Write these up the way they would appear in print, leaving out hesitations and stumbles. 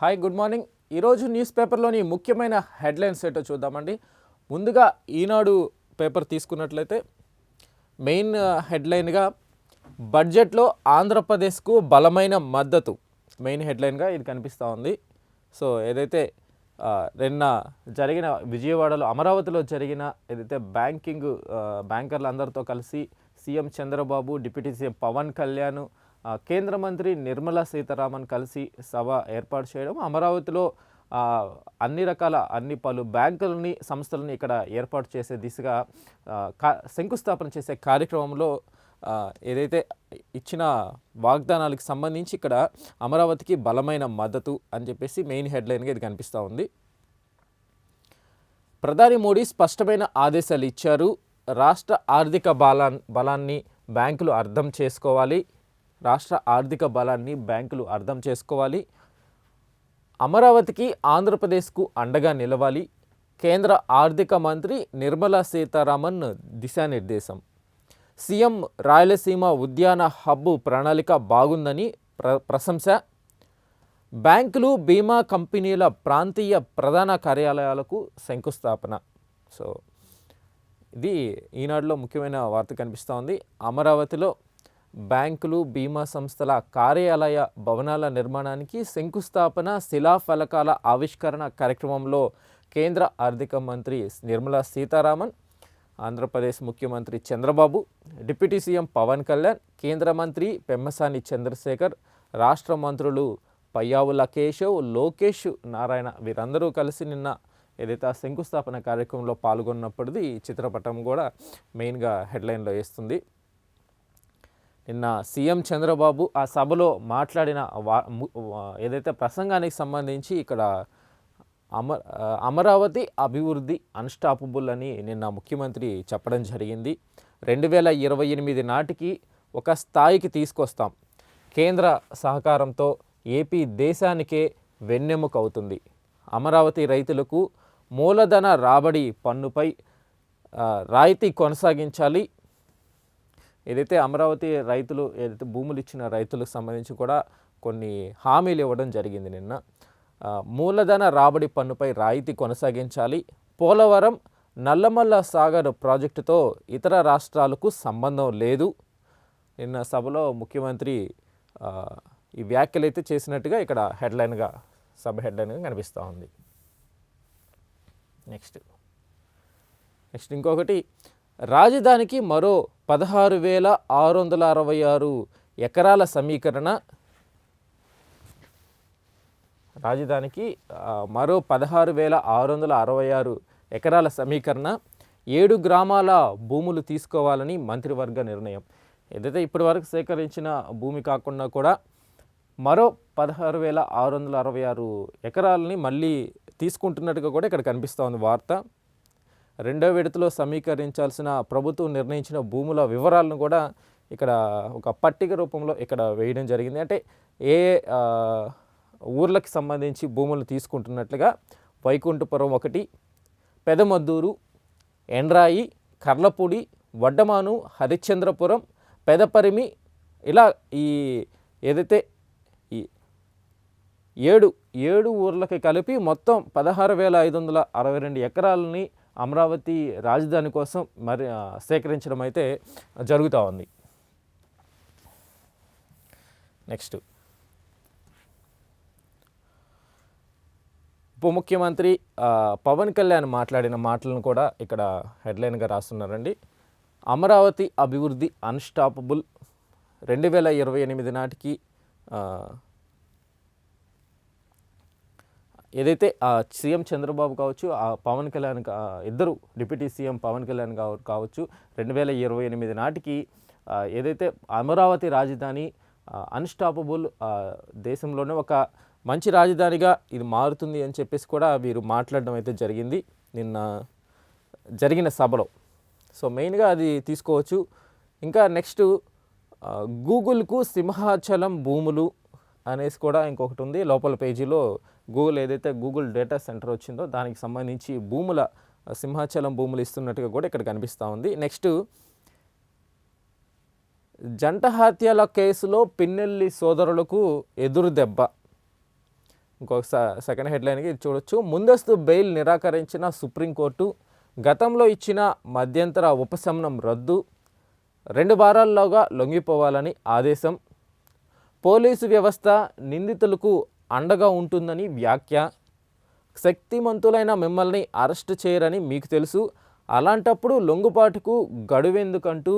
Hi good morning. ఈరోజు news పేపర్లోని ముఖ్యమైన headlines ఏంటో చూద్దామండి. ముందుగా ఈనాడు పేపర్ తీసుకున్నట్లయితే మెయిన్ హెడ్లైన్గా బడ్జెట్లో ఆంధ్రప్రదేశ్కు బలమైన మద్దతు మెయిన్ హెడ్లైన్గా ఇది కనిపిస్తూ ఉంది. సో ఏదైతే నిన్న జరిగిన విజయవాడలో అమరావతిలో జరిగిన ఏదైతే బ్యాంకర్లందరితో కలిసి CM Chandrababu, deputy CM Pawan Kalyan, కేంద్ర మంత్రి నిర్మలా సీతారామన్ కలిసి సభ ఏర్పాటు చేయడం, అమరావతిలో అన్ని పలు బ్యాంకులని సంస్థలని ఇక్కడ ఏర్పాటు చేసే దిశగా శంకుస్థాపన చేసే కార్యక్రమంలో ఏదైతే ఇచ్చిన వాగ్దానాలకు సంబంధించి ఇక్కడ అమరావతికి బలమైన మద్దతు అని చెప్పేసి మెయిన్ హెడ్లైన్గా ఇది కనిపిస్తూ ఉంది. ప్రధాని మోడీ స్పష్టమైన ఆదేశాలు ఇచ్చారు. రాష్ట్ర ఆర్థిక బలాన్ని బ్యాంకులు అర్థం చేసుకోవాలి. అమరావతికి ఆంధ్రప్రదేశ్కు అండగా నిలవాలి. కేంద్ర ఆర్థిక మంత్రి నిర్మలా సీతారామన్ దిశానిర్దేశం. సీఎం రాయలసీమ ఉద్యాన హబ్ ప్రణాళిక బాగుందని ప్రశంస. బ్యాంకులు, బీమా కంపెనీల ప్రాంతీయ ప్రధాన కార్యాలయాలకు శంకుస్థాపన. సో ఇది ఈనాడులో ముఖ్యమైన వార్త కనిపిస్తూ ఉంది. అమరావతిలో బ్యాంకులు, బీమా సంస్థల కార్యాలయ భవనాల నిర్మాణానికి శంకుస్థాపన, శిలాఫలకాల ఆవిష్కరణ కార్యక్రమంలో కేంద్ర ఆర్థిక మంత్రి నిర్మలా సీతారామన్, ఆంధ్రప్రదేశ్ ముఖ్యమంత్రి చంద్రబాబు, డిప్యూటీ సీఎం పవన్ కళ్యాణ్, కేంద్ర మంత్రి పెమ్మసాని చంద్రశేఖర్, రాష్ట్ర మంత్రులు పయ్యావుల కేశవ్, లోకేష్ నారాయణ వీరందరూ కలిసి నిన్న ఏదైతే ఆ శంకుస్థాపన కార్యక్రమంలో పాల్గొన్నప్పటిది చిత్రపటం కూడా మెయిన్గా హెడ్లైన్లో వేస్తుంది. నిన్న సీఎం చంద్రబాబు ఆ సభలో మాట్లాడిన ఏదైతే ప్రసంగానికి సంబంధించి ఇక్కడ అమరావతి అభివృద్ధి అన్స్టాపబుల్ అని నిన్న ముఖ్యమంత్రి చెప్పడం జరిగింది. 2028 నాటికి ఒక స్థాయికి తీసుకొస్తాం. కేంద్ర సహకారంతో ఏపీ దేశానికే వెన్నెముక అవుతుంది. అమరావతి రైతులకు మూలధన రాబడి పన్నుపై రాయితీ కొనసాగించాలి. ఏదైతే అమరావతి రైతులు ఏదైతే భూములు ఇచ్చిన రైతులకు సంబంధించి కూడా కొన్ని హామీలు ఇవ్వడం జరిగింది నిన్న. మూలధన రాబడి పన్నుపై రాయితీ కొనసాగించాలి. పోలవరం, నల్లమల్ల సాగర్ ప్రాజెక్టుతో ఇతర రాష్ట్రాలకు సంబంధం లేదు. నిన్న సభలో ముఖ్యమంత్రి ఈ వ్యాఖ్యలు అయితే చేసినట్టుగా ఇక్కడ సభ హెడ్లైన్గా కనిపిస్తూ ఉంది. నెక్స్ట్ ఇంకొకటి, రాజధానికి మరో 16,666 ఎకరాల సమీకరణ. రాజధానికి మరో 16,666 ఎకరాల సమీకరణ, 7 గ్రామాల భూములు తీసుకోవాలని మంత్రివర్గ నిర్ణయం. ఏదైతే ఇప్పటి వరకు సేకరించిన భూమి కాకుండా కూడా మరో 16,666 ఎకరాలని మళ్ళీ తీసుకుంటున్నట్టుగా కూడా ఇక్కడ కనిపిస్తూ ఉంది వార్త. రెండో విడతలో సమీకరించాల్సిన ప్రభుత్వం నిర్ణయించిన భూముల వివరాలను కూడా ఇక్కడ ఒక పట్టిక రూపంలో ఇక్కడ వేయడం జరిగింది. అంటే ఏ ఊర్లకు సంబంధించి భూములు తీసుకుంటున్నట్లుగా వైకుంఠపురం 1, పెదమద్దూరు, ఎండ్రాయి, కర్లపూడి, వడ్డమాను, హరిశ్చంద్రపురం, పెదపరిమి, ఇలా ఈ ఏదైతే ఈ 7 ఊర్లకి కలిపి మొత్తం 16,562 ఎకరాలని అమరావతి రాజధాని కోసం సేకరించడం అయితే జరుగుతూ ఉంది. నెక్స్ట్, ఉప ముఖ్యమంత్రి పవన్ కళ్యాణ్ మాట్లాడిన మాటలను కూడా ఇక్కడ హెడ్లైన్గా రాస్తున్నారండి. అమరావతి అభివృద్ధి అన్స్టాపబుల్. 2028 నాటికి ఏదైతే సీఎం చంద్రబాబు కావచ్చు, పవన్ కళ్యాణ్ ఇద్దరు డిప్యూటీ సీఎం పవన్ కళ్యాణ్ కావచ్చు, 2028 నాటికి ఏదైతే అమరావతి రాజధాని అన్స్టాపబుల్, దేశంలోనే ఒక మంచి రాజధానిగా ఇది మారుతుంది అని చెప్పేసి కూడా వీరు మాట్లాడడం అయితే జరిగింది నిన్న జరిగిన సభలో. సో మెయిన్గా అది తీసుకోవచ్చు. ఇంకా నెక్స్ట్, గూగుల్కు సింహాచలం భూములు అనేసి కూడా ఇంకొకటి ఉంది. లోపల పేజీలో గూగుల్ డేటా సెంటర్ వచ్చిందో దానికి సంబంధించి సింహాచలం భూములు ఇస్తున్నట్టుగా కూడా ఇక్కడ కనిపిస్తూ ఉంది. నెక్స్ట్, జంట హత్యల కేసులో పిన్నెల్లి సోదరులకు ఎదురు దెబ్బ. ఇంకొక సెకండ్ హెడ్లైన్కి ఇది చూడొచ్చు. ముందస్తు బెయిల్ నిరాకరించిన సుప్రీంకోర్టు, గతంలో ఇచ్చిన మధ్యంతర ఉపశమనం రద్దు, 2 వారాల్లోగా లొంగిపోవాలని ఆదేశం, పోలీసు వ్యవస్థ నిందితులకు అండగా ఉంటుందని వ్యాఖ్య, శక్తిమంతులైన మిమ్మల్ని అరెస్ట్ చేయరని మీకు తెలుసు, అలాంటప్పుడు లొంగుబాటుకు గడువెందుకంటూ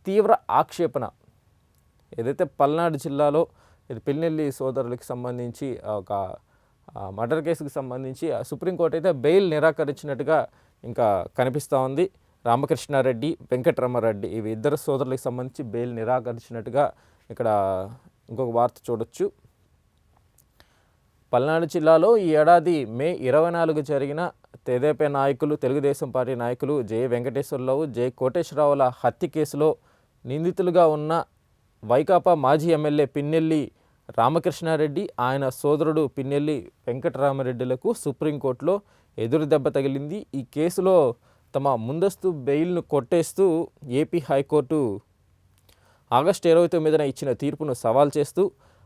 తీవ్ర ఆక్షేపణ. ఏదైతే పల్నాడు జిల్లాలో ఇది పిన్నెల్లి సోదరులకు సంబంధించి ఒక మర్డర్ కేసుకు సంబంధించి సుప్రీంకోర్టు అయితే బెయిల్ నిరాకరించినట్టుగా ఇంకా కనిపిస్తూ ఉంది. రామకృష్ణారెడ్డి, వెంకటరమరెడ్డి ఇవి ఇద్దరు సోదరులకు సంబంధించి బెయిల్ నిరాకరించినట్టుగా ఇక్కడ ఇంకొక వార్త చూడొచ్చు. పల్నాడు జిల్లాలో ఈ ఏడాది మే 24 జరిగిన తెదేపా నాయకులు, తెలుగుదేశం పార్టీ నాయకులు జె వెంకటేశ్వరరావు, జె కోటేశ్వరరావుల హత్య కేసులో నిందితులుగా ఉన్న వైకాపా మాజీ ఎమ్మెల్యే పిన్నెల్లి రామకృష్ణారెడ్డి, ఆయన సోదరుడు పిన్నెల్లి వెంకటరామరెడ్డిలకు సుప్రీంకోర్టులో ఎదురు దెబ్బ తగిలింది. ఈ కేసులో తమ ముందస్తు బెయిల్ను కొట్టేస్తూ ఏపీ హైకోర్టు ఆగస్టు 29న ఇచ్చిన తీర్పును సవాల్ చేస్తూ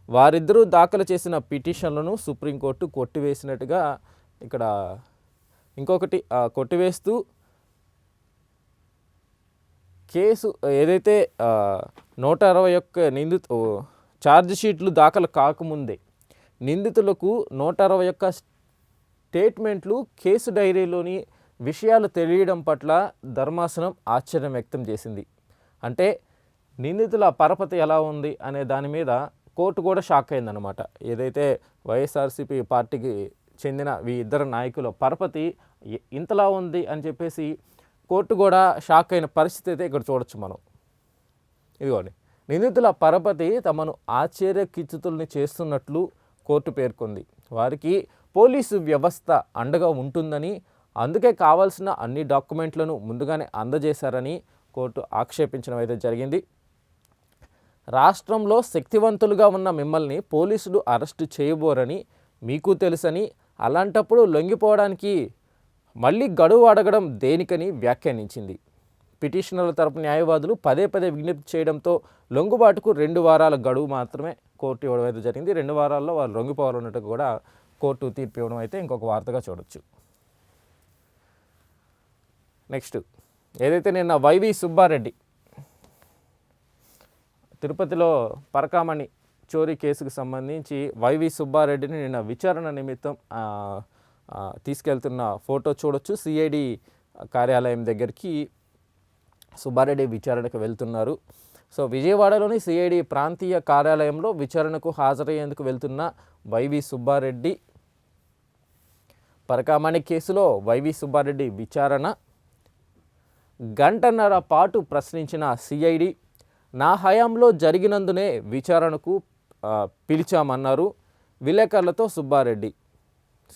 వారిద్దరూ దాఖలు చేసిన పిటిషన్లను సుప్రీంకోర్టు కొట్టివేసినట్టుగా ఇక్కడ ఇంకొకటి కొట్టివేస్తూ కేసు ఏదైతే 161 ఛార్జ్ షీట్లు దాఖలు కాకముందే నిందితులకు 161 స్టేట్మెంట్లు, కేసు డైరీలోని విషయాలు తెలియడం పట్ల ధర్మాసనం ఆశ్చర్యం వ్యక్తం చేసింది. అంటే నిందితుల పరపతి ఎలా ఉంది అనే దాని మీద కోర్టు కూడా షాక్ అయిందనమాట. ఏదైతే వైఎస్ఆర్సీపీ పార్టీకి చెందిన ఈ ఇద్దరు నాయకుల పరపతి ఇంతలా ఉంది అని చెప్పేసి కోర్టు కూడా షాక్ అయిన పరిస్థితి అయితే ఇక్కడ చూడొచ్చు మనం. ఇదిగోండి, నిందితుల పరపతి తమను ఆశ్చర్యకిచ్చుతుల్ని చేస్తున్నట్లు కోర్టు పేర్కొంది. వారికి పోలీసు వ్యవస్థ అండగా ఉంటుందని, అందుకే కావాల్సిన అన్ని డాక్యుమెంట్లను ముందుగానే అందజేశారని కోర్టు ఆక్షేపించడం అయితే జరిగింది. రాష్ట్రంలో శక్తివంతులుగా ఉన్న మిమ్మల్ని పోలీసులు అరెస్టు చేయబోరని మీకు తెలుసని, అలాంటప్పుడు లొంగిపోవడానికి మళ్ళీ గడువు అడగడం దేనికని వ్యాఖ్యానించింది. పిటిషనర్ల తరపు న్యాయవాదులు పదే విజ్ఞప్తి చేయడంతో లొంగుబాటుకు 2 వారాల గడువు మాత్రమే కోర్టు ఇవ్వడం అయితే జరిగింది. 2 వారాల్లో వాళ్ళు లొంగిపోవాలన్నట్టు కూడా కోర్టు తీర్పు ఇవ్వడం అయితే ఇంకొక వార్తగా చూడొచ్చు. నెక్స్ట్ ఏదైతే నిన్న వైవి సుబ్బారెడ్డి తిరుపతిలో పరకామణి చోరీ కేసుకు సంబంధించి వైవి సుబ్బారెడ్డిని నిన్న విచారణ నిమిత్తం తీసుకెళ్తున్న ఫోటో చూడొచ్చు. సిఐడి కార్యాలయం దగ్గరికి సుబ్బారెడ్డి విచారణకు వెళ్తున్నారు. సో విజయవాడలోని సిఐడి ప్రాంతీయ కార్యాలయంలో విచారణకు హాజరయ్యేందుకు వెళ్తున్న వైవి సుబ్బారెడ్డి, పరకామణి కేసులో వైవి సుబ్బారెడ్డి విచారణ గంటన్నర పాటు ప్రశ్నించిన సిఐడి, నా హయాంలో జరిగినందునే విచారణకు పిలిచామన్నారు విలేకరులతో సుబ్బారెడ్డి.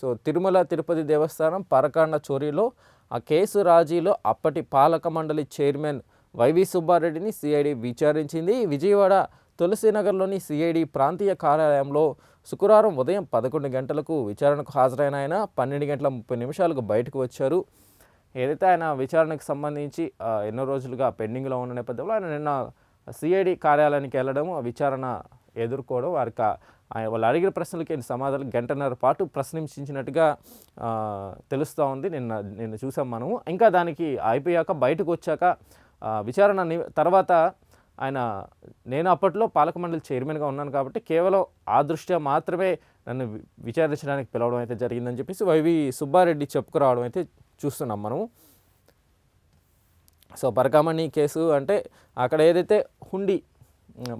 సో తిరుమల తిరుపతి దేవస్థానం పరకాండ చోరీలో ఆ కేసు రాజీలో అప్పటి పాలక మండలి చైర్మన్ వైవి సుబ్బారెడ్డిని సిఐడి విచారించింది. విజయవాడ తులసీనగర్లోని సిఐడి ప్రాంతీయ కార్యాలయంలో శుక్రవారం ఉదయం 11 గంటలకు విచారణకు హాజరైన ఆయన 12:30 బయటకు వచ్చారు. ఏదైతే ఆయన విచారణకు సంబంధించి ఎన్నో రోజులుగా పెండింగ్లో ఉన్న నేపథ్యంలో ఆయన నిన్న సిఐడి కార్యాలయానికి వెళ్ళడం, విచారణ ఎదుర్కోవడం, వాళ్ళు అడిగిన ప్రశ్నలకి సమాధానం గంటన్నర పాటు ప్రశ్నించినట్టుగా తెలుస్తూ ఉంది. నిన్న చూసాం మనము. ఇంకా దానికి అయిపోయాక బయటకు వచ్చాక విచారణ తర్వాత ఆయన, నేను అప్పట్లో పాలక మండలి చైర్మన్గా ఉన్నాను కాబట్టి కేవలం ఆ దృష్ట్యా మాత్రమే నన్ను విచారించడానికి పిలవడం అయితే జరిగిందని చెప్పేసి వైవి సుబ్బారెడ్డి చెప్పుకురావడం అయితే చూస్తున్నాం మనము. సో పరకామణి కేసు అంటే అక్కడ ఏదైతే హుండీ,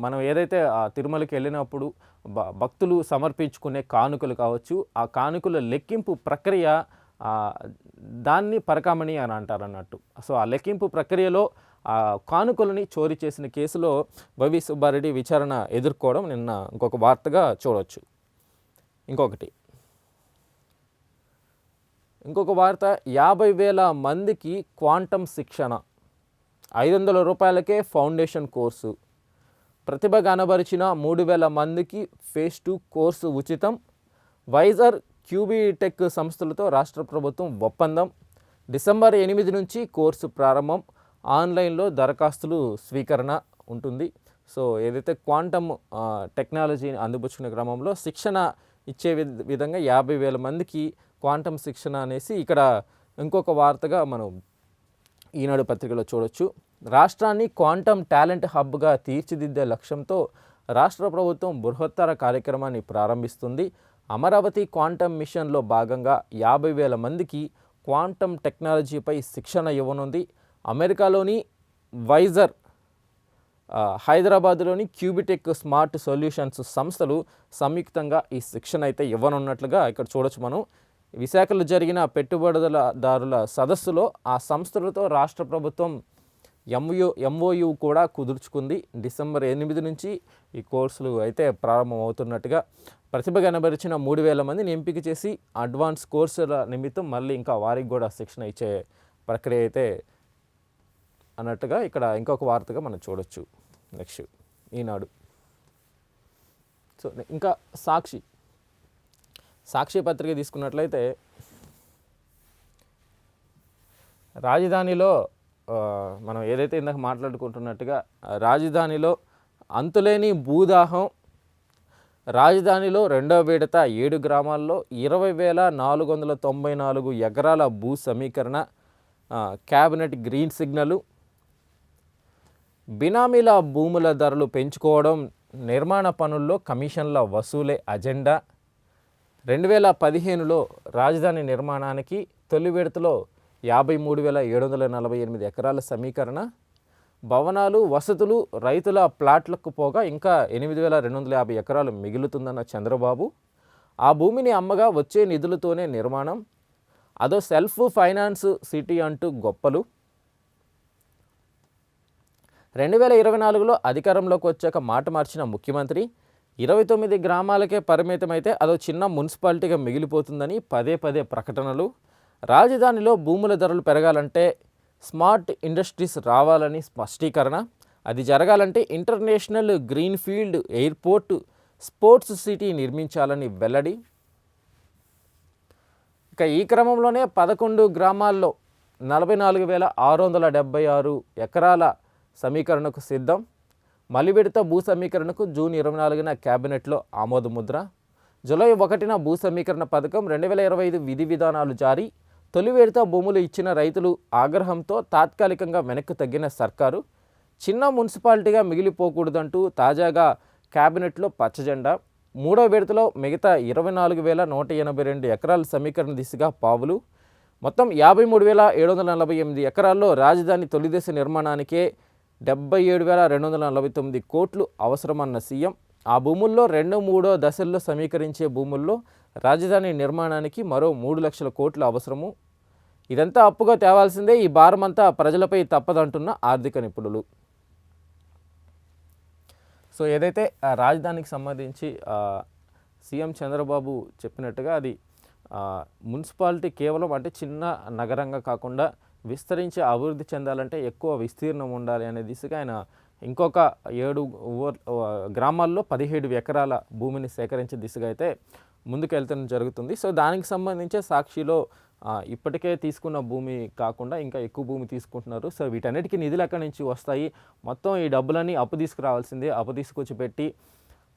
మనం ఏదైతే తిరుమలకి వెళ్ళినప్పుడు భక్తులు సమర్పించుకునే కానుకలు కావచ్చు, ఆ కానుకల లెక్కింపు ప్రక్రియ దాన్ని పరకామణి అని అంటారు అన్నట్టు. సో ఆ లెక్కింపు ప్రక్రియలో ఆ కానుకలని చోరీ చేసిన కేసులో వైవి సుబ్బారెడ్డి విచారణ ఎదుర్కోవడం నిన్న ఇంకొక వార్తగా చూడవచ్చు. ఇంకొక వార్త, 50,000 మందికి క్వాంటమ్ శిక్షణ, 500 రూపాయలకే ఫౌండేషన్ కోర్సు, ప్రతిభ కనబరిచిన 3,000 మందికి ఫేజ్ 2 కోర్సు ఉచితం, వైజర్ క్యూబీటెక్ సంస్థలతో రాష్ట్ర ప్రభుత్వం ఒప్పందం, డిసెంబర్ 8 నుంచి కోర్సు ప్రారంభం, ఆన్లైన్లో దరఖాస్తులు స్వీకరణ ఉంటుంది. సో ఏదైతే క్వాంటమ్ టెక్నాలజీని అందిపుచ్చుకునే క్రమంలో శిక్షణ ఇచ్చే విధంగా 50,000 మందికి క్వాంటమ్ శిక్షణ అనేసి ఇక్కడ ఇంకొక వార్తగా మనం ఈనాడు పత్రికలో చూడొచ్చు. రాష్ట్రాన్ని క్వాంటమ్ టాలెంట్ హబ్గా తీర్చిదిద్దే లక్ష్యంతో రాష్ట్ర ప్రభుత్వం బృహత్తర కార్యక్రమాన్ని ప్రారంభిస్తుంది. అమరావతి క్వాంటమ్ మిషన్లో భాగంగా 50,000 మందికి క్వాంటమ్ టెక్నాలజీపై శిక్షణ ఇవ్వనుంది. అమెరికాలోని వైజర్, హైదరాబాద్లోని క్యూబిటెక్ స్మార్ట్ సొల్యూషన్స్ సంస్థలు సంయుక్తంగా ఈ శిక్షణ అయితే ఇవ్వనున్నట్లుగా ఇక్కడ చూడొచ్చు మనం. విశాఖలో జరిగిన పెట్టుబడిదారుల సదస్సులో ఆ సంస్థలతో రాష్ట్ర ప్రభుత్వం ఎంఓయు కూడా కుదుర్చుకుంది. డిసెంబర్ 8 నుంచి ఈ కోర్సులు అయితే ప్రారంభమవుతున్నట్టుగా ప్రతిభ కనబరిచిన 3,000 మందిని ఎంపిక చేసి అడ్వాన్స్ కోర్సుల నిమిత్తం మళ్ళీ ఇంకా వారికి కూడా శిక్షణ ఇచ్చే ప్రక్రియ అయితే అన్నట్టుగా ఇక్కడ ఇంకొక వార్తగా మనం చూడొచ్చు. నెక్స్ట్ ఈనాడు. సో ఇంకా సాక్షి పత్రిక తీసుకున్నట్లయితే రాజధానిలో మనం ఏదైతే ఇందాక మాట్లాడుకుంటున్నట్టుగా రాజధానిలో అంతులేని భూదాహం. రాజధానిలో రెండవ విడత 7 గ్రామాల్లో 20,494 ఎకరాల భూ సమీకరణ, క్యాబినెట్ గ్రీన్ సిగ్నల్. బినామీల భూముల ధరలు పెంచుకోవడం, నిర్మాణ పనుల్లో కమిషన్ల వసూలే అజెండా. 2015లో రాజధాని నిర్మాణానికి తొలి విడతలో 53,748 ఎకరాల సమీకరణ, భవనాలు, వసతులు, రైతుల ప్లాట్లకు పోగా ఇంకా 8,250 ఎకరాలు మిగులుతుందన్న చంద్రబాబు. ఆ భూమిని అమ్మగా వచ్చే నిధులతోనే నిర్మాణం, అదో సెల్ఫ్ ఫైనాన్స్ సిటీ అంటూ గొప్పలు. 2024లో అధికారంలోకి వచ్చాక మాట మార్చిన ముఖ్యమంత్రి 29 గ్రామాలకే పరిమితమైతే అదో చిన్న మున్సిపాలిటీగా మిగిలిపోతుందని పదే ప్రకటనలు. రాజధానిలో భూముల ధరలు పెరగాలంటే స్మార్ట్ ఇండస్ట్రీస్ రావాలని స్పష్టీకరణ. అది జరగాలంటే international greenfield airport, sports city నిర్మించాలని వెల్లడి. ఇక ఈ క్రమంలోనే 11 గ్రామాల్లో 44,676 ఎకరాల సమీకరణకు సిద్ధం. మలి విడత భూ సమీకరణకు జూన్ 24న క్యాబినెట్లో ఆమోదముద్ర. జూలై 1న భూ సమీకరణ పథకం 2025 విధి విధానాలు జారీ. తొలి విడత భూములు ఇచ్చిన రైతులు ఆగ్రహంతో తాత్కాలికంగా వెనక్కు తగ్గిన సర్కారు. చిన్న మున్సిపాలిటీగా మిగిలిపోకూడదంటూ తాజాగా క్యాబినెట్లో పచ్చజెండా. మూడో విడతలో మిగతా 24,182 ఎకరాల సమీకరణ దిశగా పావులు. మొత్తం 53,748 ఎకరాల్లో రాజధాని తొలిదశ నిర్మాణానికే 77,249 కోట్లు అవసరమన్న సీఎం. ఆ భూముల్లో 2-3 దశల్లో సమీకరించే భూముల్లో రాజధాని నిర్మాణానికి మరో 3 లక్షల కోట్లు అవసరము. ఇదంతా అప్పుగా తేవాల్సిందే, ఈ భారమంతా ప్రజలపై తప్పదంటున్న ఆర్థిక నిపుణులు. సో ఏదైతే రాజధానికి సంబంధించి సీఎం చంద్రబాబు చెప్పినట్టుగా అది మున్సిపాలిటీ కేవలం అంటే చిన్న నగరంగా కాకుండా విస్తరించి అభివృద్ధి చెందాలంటే ఎక్కువ విస్తీర్ణం ఉండాలి అనే దిశగా ఆయన ఇంకొక 7 గ్రామాల్లో 17 ఎకరాల భూమిని సేకరించే దిశగా అయితే ముందుకెళ్తడం జరుగుతుంది. సో దానికి సంబంధించే సాక్షిలో ఇప్పటికే తీసుకున్న భూమి కాకుండా ఇంకా ఎక్కువ భూమి తీసుకుంటున్నారు. సో వీటన్నిటికీ నిధులు ఎక్కడి నుంచి వస్తాయి, మొత్తం ఈ డబ్బులన్నీ అప్పు తీసుకురావాల్సిందే, అప్పు తీసుకొచ్చి పెట్టి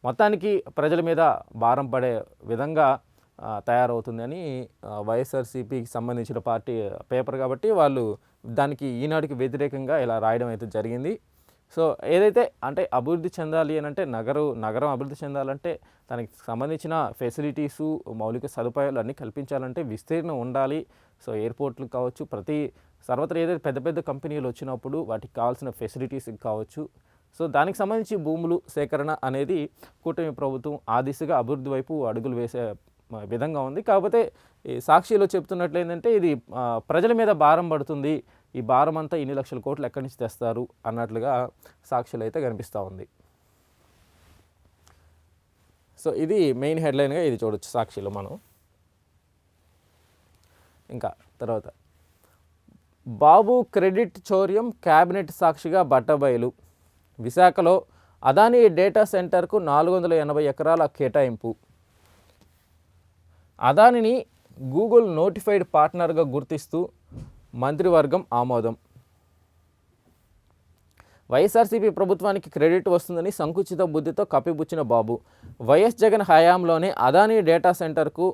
మొత్తానికి ప్రజల మీద భారం పడే విధంగా తయారవుతుంది అని వైఎస్ఆర్సీపీకి సంబంధించిన పార్టీ పేపర్ కాబట్టి వాళ్ళు దానికి ఈనాటికి వ్యతిరేకంగా ఇలా రాయడం అయితే జరిగింది. సో ఏదైతే అంటే అభివృద్ధి చెందాలి అని అంటే నగరం అభివృద్ధి చెందాలంటే దానికి సంబంధించిన ఫెసిలిటీసు, మౌలిక సదుపాయాలు అన్నీ కల్పించాలంటే విస్తీర్ణం ఉండాలి. సో ఎయిర్పోర్ట్లు కావచ్చు, సర్వత్రా ఏదైతే పెద్ద కంపెనీలు వచ్చినప్పుడు వాటికి కావాల్సిన ఫెసిలిటీస్ కావచ్చు. సో దానికి సంబంధించి భూములు సేకరణ అనేది కూటమి ప్రభుత్వం ఆ దిశగా అభివృద్ధి వైపు అడుగులు వేసే విధంగా ఉంది. కాకపోతే ఈ సాక్షిలో చెప్తున్నట్లు ఏంటంటే ఇది ప్రజల మీద భారం పడుతుంది, ఈ భారం అంతా ఇన్ని లక్షల కోట్లు ఎక్కడి నుంచి తెస్తారు అన్నట్లుగా సాక్షిలో అయితే కనిపిస్తూ ఉంది. సో ఇది మెయిన్ హెడ్లైన్గా ఇది చూడొచ్చు సాక్షిలో మనం. ఇంకా తర్వాత బాబు క్రెడిట్ చౌర్యం క్యాబినెట్ సాక్షిగా బట్టబయలు. విశాఖలో అదానీ డేటా సెంటర్కు 480 ఎకరాల కేటాయింపు. అదానిని గూగుల్ నోటిఫైడ్ పార్ట్నర్గా గుర్తిస్తూ మంత్రివర్గం ఆమోదం. వైఎస్ఆర్సీపీ ప్రభుత్వానికి క్రెడిట్ వస్తుందని సంకుచిత బుద్ధితో కప్పిపుచ్చిన బాబు. వైఎస్ జగన్ హయాంలోనే అదానీ డేటా సెంటర్కు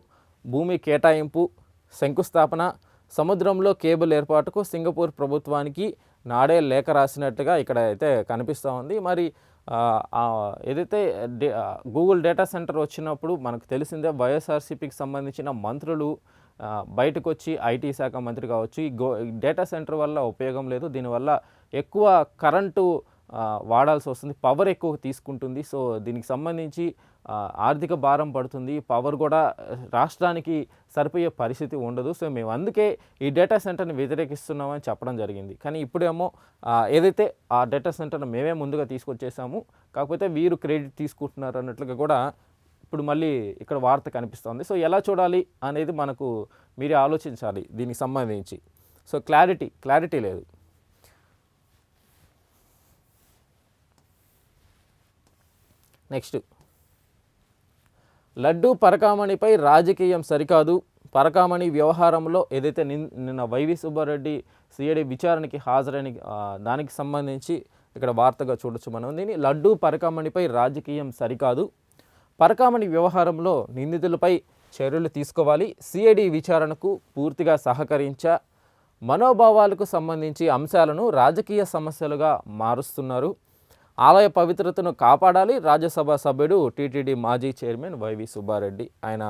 భూమి కేటాయింపు, శంకుస్థాపన, సముద్రంలో కేబుల్ ఏర్పాటుకు సింగపూర్ ప్రభుత్వానికి నాడే లేఖ రాసినట్టుగా ఇక్కడ అయితే కనిపిస్తూ ఉంది. మరి ఏదైతే గూగుల్ డేటా సెంటర్ వచ్చినప్పుడు మనకు తెలిసిందే వైఎస్ఆర్సీపీకి సంబంధించిన మంత్రులు బయటకు వచ్చి ఐటీ శాఖ మంత్రి కావచ్చు, ఈ డేటా సెంటర్ వల్ల ఉపయోగం లేదు, దీనివల్ల ఎక్కువ కరెంటు వాడాల్సి వస్తుంది, పవర్ ఎక్కువ తీసుకుంటుంది, సో దీనికి సంబంధించి ఆర్థిక భారం పడుతుంది, పవర్ కూడా రాష్ట్రానికి సరిపోయే పరిస్థితి ఉండదు, సో మేము అందుకే ఈ డేటా సెంటర్ని వ్యతిరేకిస్తున్నామని చెప్పడం జరిగింది. కానీ ఇప్పుడేమో ఏదైతే ఆ డేటా సెంటర్ని మేమే ముందుగా తీసుకొచ్చేసాము, కాకపోతే వీరు క్రెడిట్ తీసుకుంటున్నారు అన్నట్లుగా కూడా ఇప్పుడు మళ్ళీ ఇక్కడ వార్త కనిపిస్తుంది. సో ఎలా చూడాలి అనేది మనకు మీరే ఆలోచించాలి దీనికి సంబంధించి. సో క్లారిటీ లేదు. నెక్స్ట్, లడ్డూ పరకామణిపై రాజకీయం సరికాదు. పరకామణి వ్యవహారంలో ఏదైతే నిన్న వైవి సుబ్బారెడ్డి సిఐడి విచారణకి హాజరైన దానికి సంబంధించి ఇక్కడ వార్తగా చూడొచ్చు మనం. దీన్ని లడ్డూ పరకామణిపై రాజకీయం సరికాదు, పరకామణి వ్యవహారంలో నిందితులపై చర్యలు తీసుకోవాలి, సిఐడి విచారణకు పూర్తిగా సహకరించా, మనోభావాలకు సంబంధించి అంశాలను రాజకీయ సమస్యలుగా మారుస్తున్నారు, ఆలయ పవిత్రతను కాపాడాలి. రాజ్యసభ సభ్యుడు టీటీడీ మాజీ చైర్మన్ వైవి సుబ్బారెడ్డి ఆయన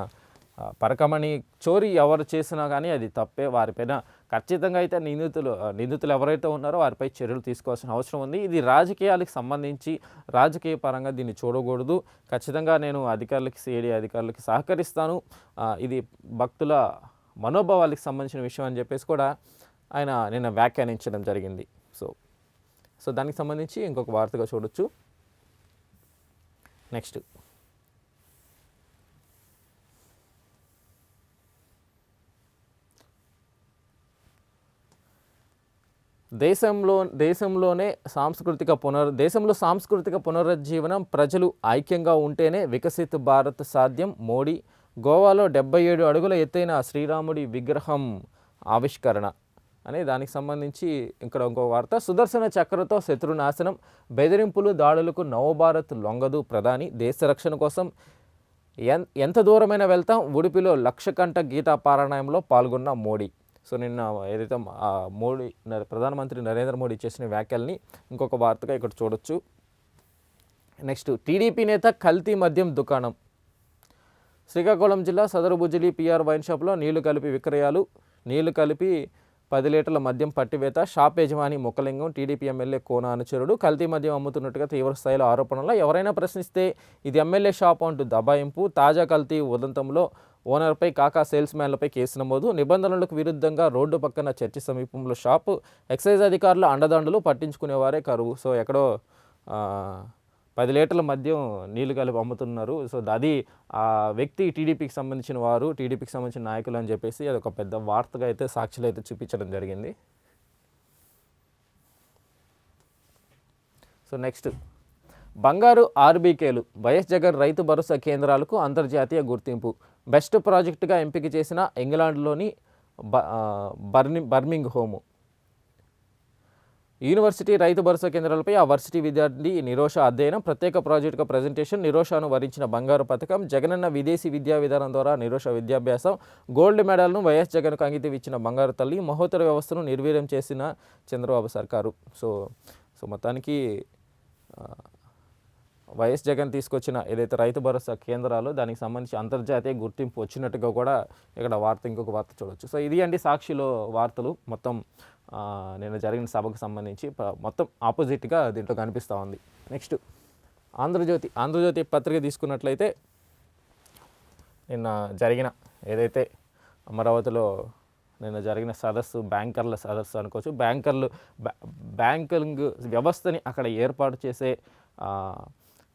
పరకామణి చోరీ ఎవరు చేసినా కానీ అది తప్పే, వారిపైన ఖచ్చితంగా అయితే నిందితులు ఎవరైతే ఉన్నారో వారిపై చర్యలు తీసుకోవాల్సిన అవసరం ఉంది. ఇది రాజకీయాలకు సంబంధించి రాజకీయ పరంగా దీన్ని చూడకూడదు. ఖచ్చితంగా నేను అధికారులకి, సిఐడి అధికారులకి సహకరిస్తాను, ఇది భక్తుల మనోభావాలకు సంబంధించిన విషయం అని చెప్పేసి కూడా ఆయన నిన్న వ్యాఖ్యానించడం జరిగింది. సో దానికి సంబంధించి ఇంకొక వార్తగా చూడొచ్చు. నెక్స్ట్, దేశంలో సాంస్కృతిక పునరుజ్జీవనం, ప్రజలు ఐక్యంగా ఉంటేనే వికసిత్ భారత్ సాధ్యం. మోడీ గోవాలో 77 అడుగుల ఎత్తైన శ్రీరాముడి విగ్రహం ఆవిష్కరణ అనే దానికి సంబంధించి ఇక్కడ ఇంకో వార్త. సుదర్శన చక్రతో శత్రునాశనం, బెదిరింపులు, దాడులకు నవభారత్ లొంగదు ప్రధాని, దేశ రక్షణ కోసం ఎంత దూరమైనా వెళ్తాం, ఉడిపిలో 1,00,000 కంఠ గీతా పారాయణంలో పాల్గొన్న మోడీ. సో నిన్న ఏదైతే ప్రధానమంత్రి నరేంద్ర మోడీ చేసిన వ్యాఖ్యల్ని ఇంకొక వార్తగా ఇక్కడ చూడొచ్చు. నెక్స్ట్, టీడీపీ నేత కల్తీ మద్యం దుకాణం. శ్రీకాకుళం జిల్లా సదరు బుజ్జిలి పిఆర్ వైన్ షాప్లో నీళ్లు కలిపి 10 లీటర్ల మద్యం పట్టివేత, షాప్ యజమాని ముక్కలింగం, టీడీపీ ఎమ్మెల్యే కోన అనుచరుడు. కల్తీ మద్యం అమ్ముతున్నట్టుగా తీవ్ర స్థాయిలో ఆరోపణలు, ఎవరైనా ప్రశ్నిస్తే ఇది ఎమ్మెల్యే షాప్ అంటూ దబాయింపు. తాజా కల్తీ ఉదంతంలో ఓనర్పై, కాకా సేల్స్ మ్యాన్లపై కేసు నమోదు. నిబంధనలకు విరుద్ధంగా రోడ్డు పక్కన చర్చి సమీపంలో షాపు. ఎక్సైజ్ అధికారుల అండదండలు, పట్టించుకునేవారే కరువు. సో ఎక్కడో 10 లీటర్ల మద్యం నీళ్లు కలిపి అమ్ముతున్నారు. సో అది ఆ వ్యక్తి టీడీపీకి సంబంధించిన నాయకులు అని చెప్పేసి అది ఒక పెద్ద వార్తగా అయితే సాక్షులు అయితే చూపించడం జరిగింది. సో నెక్స్ట్, బంగారు ఆర్బీకేలు, వైఎస్ జగన్ రైతు భరోసా కేంద్రాలకు అంతర్జాతీయ గుర్తింపు. బెస్ట్ ప్రాజెక్టుగా ఎంపిక చేసిన ఇంగ్లాండ్లోని బర్మింగ్ హోము యూనివర్సిటీ రైతు భరోసా కేంద్రాలపై ఆ వర్సిటీ విద్యార్థి నిరోష అధ్యయనం, ప్రత్యేక ప్రాజెక్టుగా ప్రజెంటేషన్. నిరోషను వరించిన బంగారు పథకం, జగనన్న విదేశీ విద్యా విధానం ద్వారా నిరోష విద్యాభ్యాసం. గోల్డ్ మెడల్ను వైఎస్ జగన్కు అంకితం ఇచ్చిన బంగారు తల్లి, మహోత్తర వ్యవస్థను నిర్వీర్యం చేసిన చంద్రబాబు సర్కారు. సో మొత్తానికి వైఎస్ జగన్ తీసుకొచ్చిన ఏదైతే రైతు భరోసా కేంద్రాలు దానికి సంబంధించి అంతర్జాతీయ గుర్తింపు వచ్చినట్టుగా కూడా ఇక్కడ ఇంకొక వార్త చూడవచ్చు. సో ఇది అండి సాక్షిలో వార్తలు మొత్తం నిన్న జరిగిన సభకు సంబంధించి మొత్తం ఆపోజిట్గా దీంట్లో కనిపిస్తూ ఉంది. నెక్స్ట్, ఆంధ్రజ్యోతి పత్రిక తీసుకున్నట్లయితే నిన్న జరిగిన ఏదైతే అమరావతిలో నిన్న జరిగిన సదస్సు, బ్యాంకర్ల సదస్సు అనుకోవచ్చు, బ్యాంకింగ్ వ్యవస్థని అక్కడ ఏర్పాటు చేసే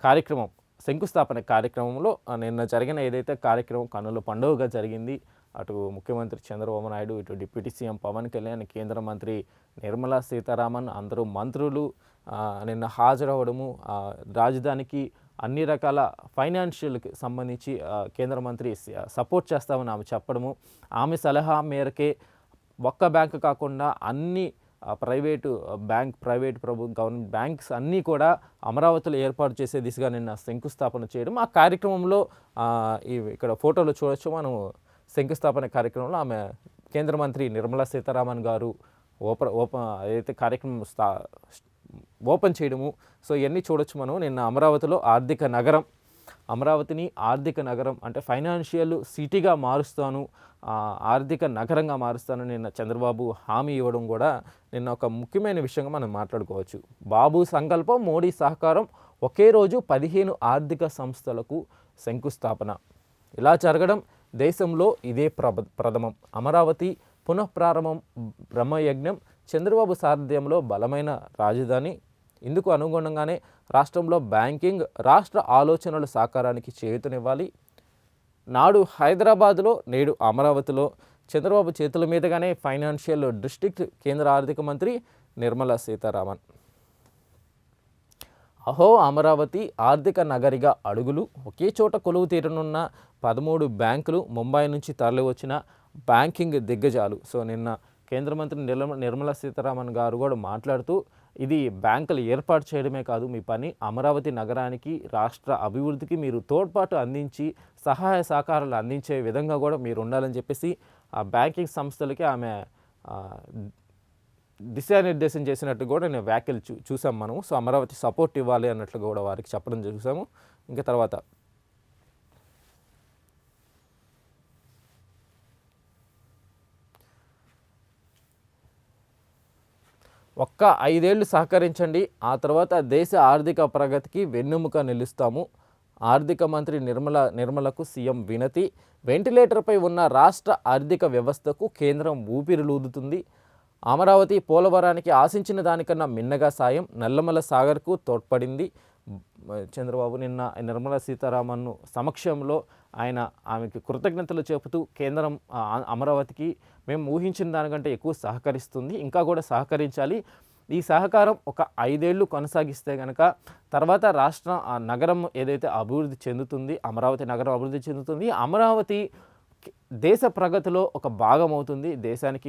కార్యక్రమం, శంకుస్థాపన కార్యక్రమంలో నిన్న జరిగిన ఏదైతే కార్యక్రమం కన్నుల పండుగగా జరిగింది. అటు ముఖ్యమంత్రి చంద్రబాబు నాయుడు, ఇటు డిప్యూటీ సీఎం పవన్ కళ్యాణ్, కేంద్ర మంత్రి నిర్మలా సీతారామన్, అందరూ మంత్రులు నిన్న హాజరవ్వడము, రాజధానికి అన్ని రకాల ఫైనాన్షియల్కి సంబంధించి కేంద్ర మంత్రి సపోర్ట్ చేస్తామని ఆమె చెప్పడము, ఆమె సలహా మేరకే ఒక్క బ్యాంకు కాకుండా అన్ని ప్రైవేట్ గవర్నమెంట్ బ్యాంక్స్ అన్నీ కూడా అమరావతిలో ఏర్పాటు చేసే దిశగా నిన్న శంకుస్థాపన చేయడం. ఆ కార్యక్రమంలో ఇక్కడ ఫోటోలో చూడొచ్చు మనం. శంకుస్థాపన కార్యక్రమంలో ఆమె కేంద్ర మంత్రి నిర్మలా సీతారామన్ గారు ఏదైతే కార్యక్రమం ఓపెన్ చేయడము. సో ఇవన్నీ చూడొచ్చు మనం. నిన్న అమరావతిని ఆర్థిక నగరం అంటే ఫైనాన్షియల్ సిటీగా మారుస్తాను, ఆర్థిక నగరంగా మారుస్తాను నిన్న చంద్రబాబు హామీ ఇవ్వడం కూడా నిన్న ఒక ముఖ్యమైన విషయంగా మనం మాట్లాడుకోవచ్చు. బాబు సంకల్పం, మోడీ సహకారం, ఒకే రోజు 15 ఆర్థిక సంస్థలకు శంకుస్థాపన. ఇలా జరగడం దేశంలో ఇదే ప్రథమం. అమరావతి పునఃప్రారంభం బ్రహ్మయజ్ఞం. చంద్రబాబు సారథ్యంలో బలమైన రాజధాని. ఇందుకు అనుగుణంగానే రాష్ట్రంలో బ్యాంకింగ్, రాష్ట్ర ఆలోచనల సాకారానికి చేయూతనివ్వాలి. నాడు హైదరాబాదులో, నేడు అమరావతిలో చంద్రబాబు చేతుల మీదుగానే ఫైనాన్షియల్ డిస్ట్రిక్ట్. కేంద్ర ఆర్థిక మంత్రి నిర్మలా సీతారామన్. అహో అమరావతి ఆర్థిక నగరిగా అడుగులు. ఒకే చోట కొలువు తీరనున్న 13 బ్యాంకులు. ముంబై నుంచి తరలివచ్చిన బ్యాంకింగ్ దిగ్గజాలు. సో నిన్న కేంద్ర మంత్రి నిర్మలా సీతారామన్ గారు కూడా మాట్లాడుతూ, ఇది బ్యాంకులు ఏర్పాటు చేయడమే కాదు మీ పని, అమరావతి నగరానికి, రాష్ట్ర అభివృద్ధికి మీరు తోడ్పాటు అందించి సహాయ సహకారాలు అందించే విధంగా కూడా మీరు ఉండాలని చెప్పేసి ఆ బ్యాంకింగ్ సంస్థలకి ఆమె దిశానిర్దేశం చేసినట్టు కూడా నేను వ్యాఖ్యలు చూసాం మనము. సో అమరావతి సపోర్ట్ ఇవ్వాలి అన్నట్లు కూడా వారికి చెప్పడం చూసాము. ఇంకా తర్వాత ఒక్క 5 ఏళ్ళు సహకరించండి, ఆ తర్వాత దేశ ఆర్థిక ప్రగతికి వెన్నెముక నిలుస్తాము. ఆర్థిక మంత్రి నిర్మలకు సీఎం వినతి. వెంటిలేటర్పై ఉన్న రాష్ట్ర ఆర్థిక వ్యవస్థకు కేంద్రం ఊపిరిలూదుతుంది. అమరావతి పోలవరానికి ఆశించిన దానికన్నా మిన్నగా సాయం. నల్లమల సాగర్కు తోడ్పడింది. చంద్రబాబు నిన్న నిర్మలా సీతారామన్ సమక్షంలో ఆమెకి కృతజ్ఞతలు చెబుతూ, కేంద్రం అమరావతికి మేము ఊహించిన దానికంటే ఎక్కువ సహకరిస్తుంది, ఇంకా కూడా సహకరించాలి. ఈ సహకారం ఒక 5 ఏళ్ళు కొనసాగిస్తే కనుక తర్వాత రాష్ట్రం నగరం ఏదైతే అభివృద్ధి చెందుతుంది, అమరావతి నగరం అభివృద్ధి చెందుతుంది. అమరావతి దేశ ప్రగతిలో ఒక భాగం అవుతుంది. దేశానికి